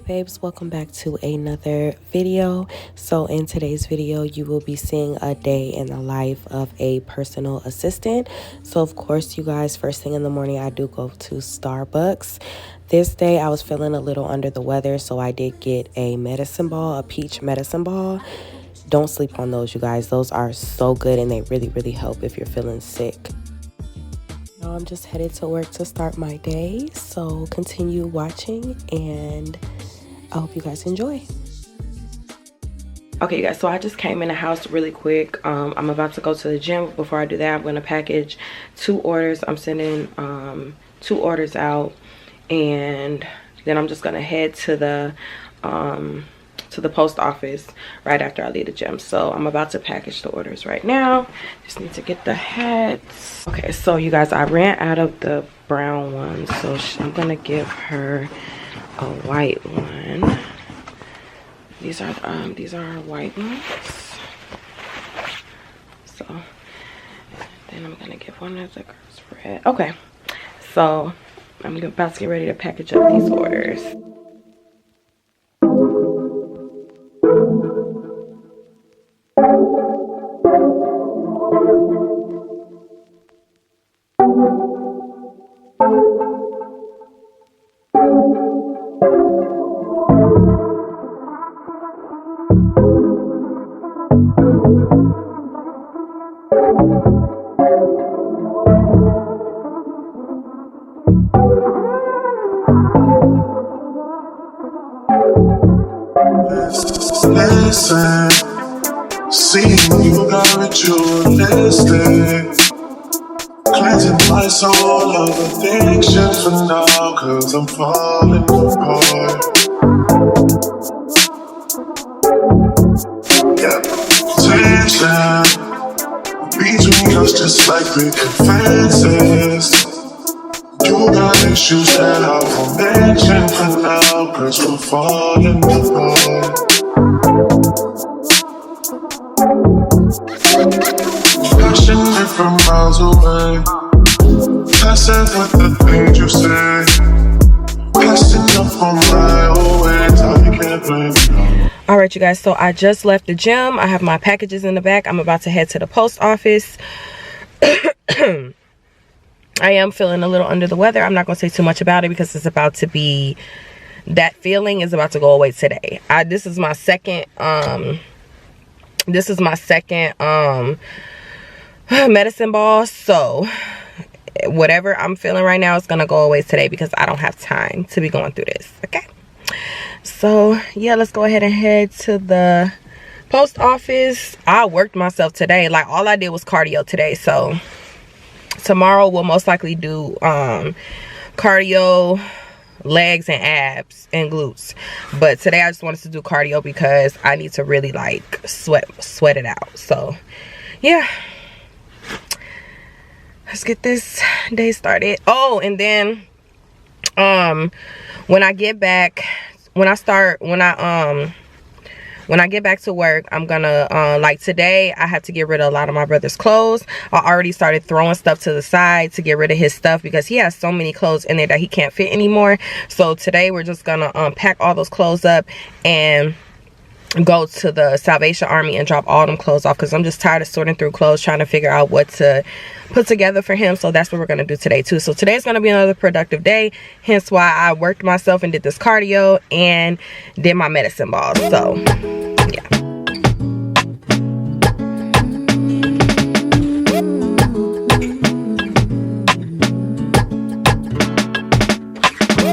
babes, welcome back to another video. So in today's video you will be seeing a day in the life of a personal assistant. So of course, you guys, first thing in the morning I do go to Starbucks. This day I was feeling a little under the weather, so I did get a medicine ball, a peach medicine ball. Don't sleep on those, you guys. Those are so good and they really help if you're feeling sick. Now I'm just headed to work to start my day, so continue watching and I hope you guys enjoy. Okay, you guys, so I just came in the house really quick. I'm about to go to the gym. Before I do that, I'm going to package 2 orders. I'm sending 2 orders out, and then I'm just going to head to the post office right after I leave the gym. So I'm about to package the orders right now. Just need to get the hats. Okay, so you guys, I ran out of the brown ones, so I'm gonna give her a white one. These are our white ones. So then I'm gonna give one of the girls red. Okay, so I'm about to get ready to package up these orders. Listen, seeing you got ritualistic, cleansing my soul of addiction for now, cause I'm falling apart. Yeah, tension between us just like picket fences. You got issues that I won't mention for now, cause we're falling apart. Passionate from miles away, passive with the things you say, passing up on my own ways, I can't blame you. All right, you guys, so I just left the gym. I have my packages in the back. I'm about to head to the post office. I am feeling a little under the weather. I'm not going to say too much about it because it's about to be, that feeling is about to go away today. This is my second medicine ball, so whatever I'm feeling right now is going to go away today because I don't have time to be going through this. Okay, so yeah, let's go ahead and head to the post office. I worked myself today. Like, all I did was cardio today, so tomorrow we'll most likely do cardio, legs and abs and glutes, but today I just wanted to do cardio because I need to really like sweat it out. So yeah, let's get this day started. Oh, and then when I get back to work, I'm gonna like today I have to get rid of a lot of my brother's clothes. I already started throwing stuff to the side to get rid of his stuff because he has so many clothes in there that he can't fit anymore. So today we're just gonna pack all those clothes up and go to the Salvation Army and drop all them clothes off because I'm just tired of sorting through clothes, trying to figure out what to put together for him. So that's what we're going to do today too. So today's going to be another productive day, hence why I worked myself and did this cardio and did my medicine balls. So yeah.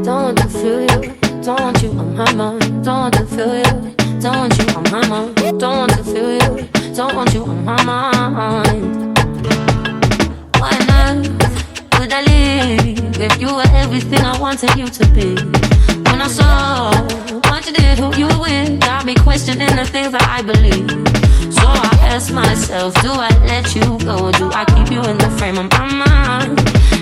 Don't want to feel you, don't want you on my mind, don't want to feel you. Don't want you on my mind, don't want to feel you, don't want you on my mind. Why not would I leave if you were everything I wanted you to be? When I saw what you did, who you were with, got me questioning the things that I believe. So I asked myself, do I let you go, or do I keep you in the frame of my mind?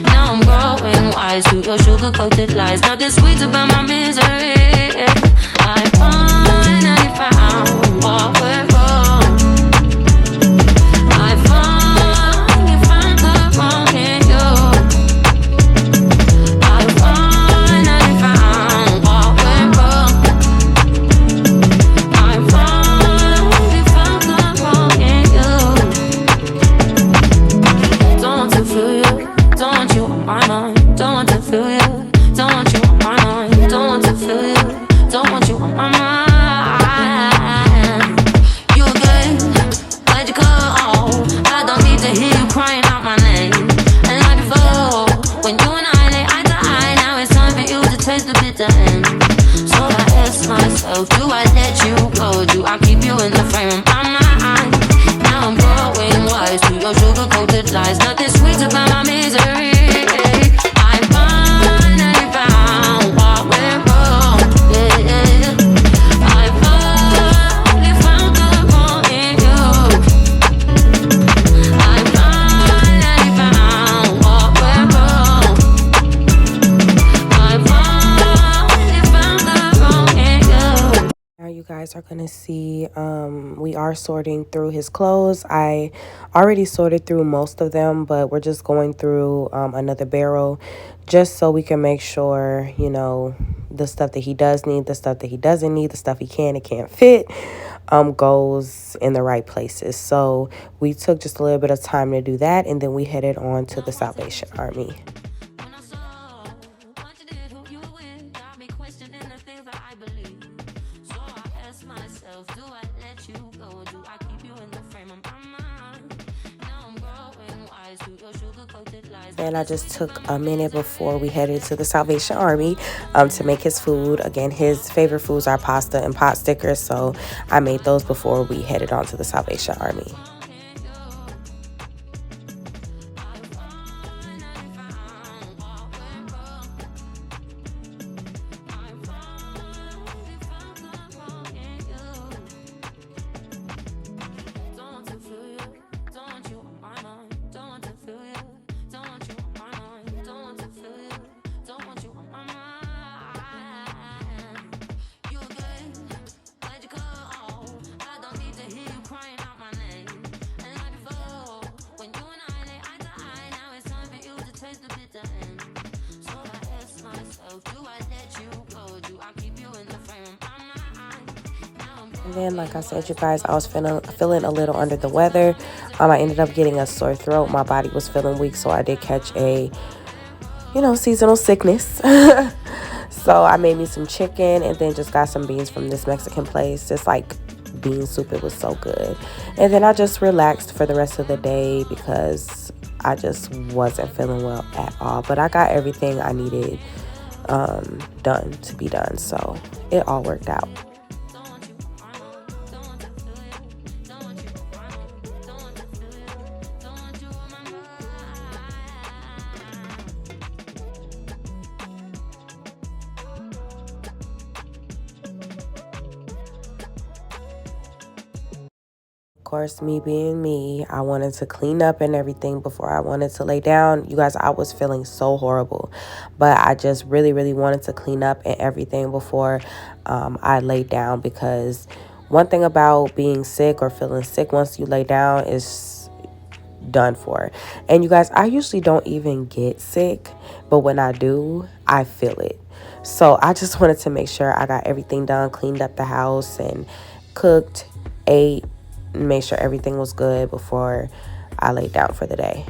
Now I'm growing wise to your sugar-coated lies, nothing sweet about my misery. I finally found what went wrong. I finally found the wrong in you. I finally found what went wrong. frame of my mind. Now I'm growing wise to your sugar-coated lies. Nothing sweet about my misery. I finally found what went wrong. Yeah. I finally found the wrong in you. I finally found what went wrong. I finally found the wrong in you. Now you guys are gonna see we are sorting through his clothes. I already sorted through most of them, but we're just going through another barrel just so we can make sure, you know, the stuff that he does need, the stuff that he doesn't need, the stuff he can and can't fit goes in the right places. So we took just a little bit of time to do that, and then we headed on to the Salvation Army. When I saw what you did, who you with, got me questioning the things that I believe. So I ask myself, do I let you go? Do I keep you in the frame of my mind? Now I'm growing wise to your sugar-coated lies. And I just took a minute before we headed to the Salvation Army to make his food. Again, his favorite foods are pasta and pot stickers, so I made those before we headed on to the Salvation Army. And then, like I said, you guys, I was feeling a little under the weather. I ended up getting a sore throat. My body was feeling weak, so I did catch a, you know, seasonal sickness. So I made me some chicken and then just got some beans from this Mexican place. Just like bean soup, it was so good. And then I just relaxed for the rest of the day because I just wasn't feeling well at all. But I got everything I needed done to be done, so it all worked out. Of course, me being me, I wanted to clean up and everything before I wanted to lay down. You guys, I was feeling so horrible, but I just really, really wanted to clean up and everything before I laid down, because one thing about being sick or feeling sick, once you lay down, is done for. And you guys, I usually don't even get sick, but when I do, I feel it. So I just wanted to make sure I got everything done, cleaned up the house and cooked, ate, make sure everything was good before I laid down for the day.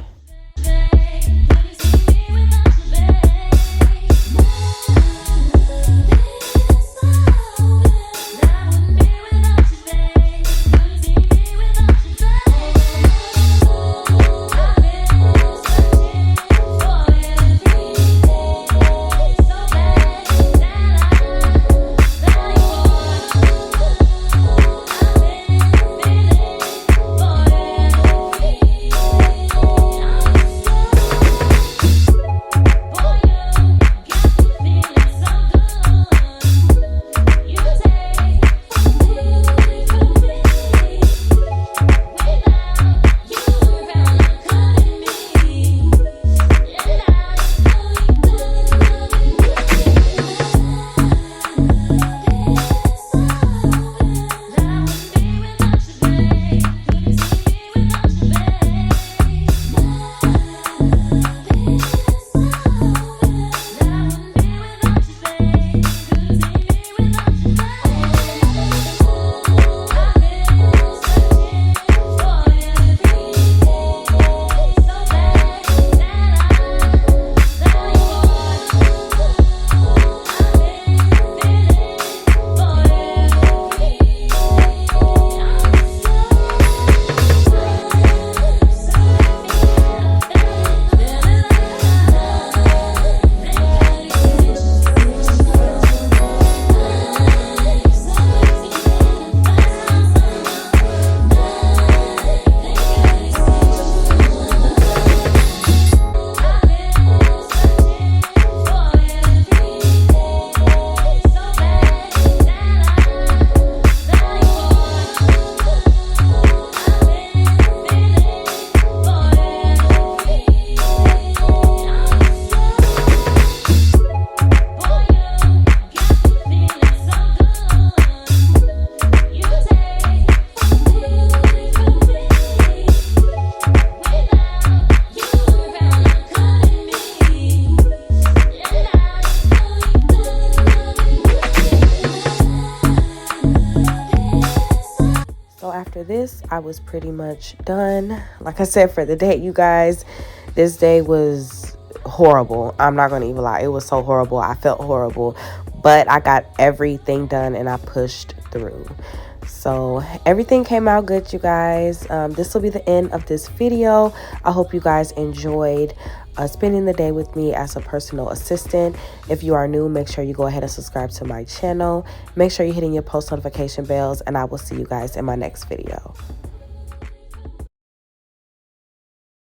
So after this, I was pretty much done. Like I said, for the day, you guys, this day was horrible. I'm not gonna even lie, it was so horrible. I felt horrible, but I got everything done and I pushed through. So everything came out good, you guys. This will be the end of this video. I hope you guys enjoyed spending the day with me as a personal assistant. If you are new, make sure you go ahead and subscribe to my channel. Make sure you're hitting your post notification bells, and I will see you guys in my next video.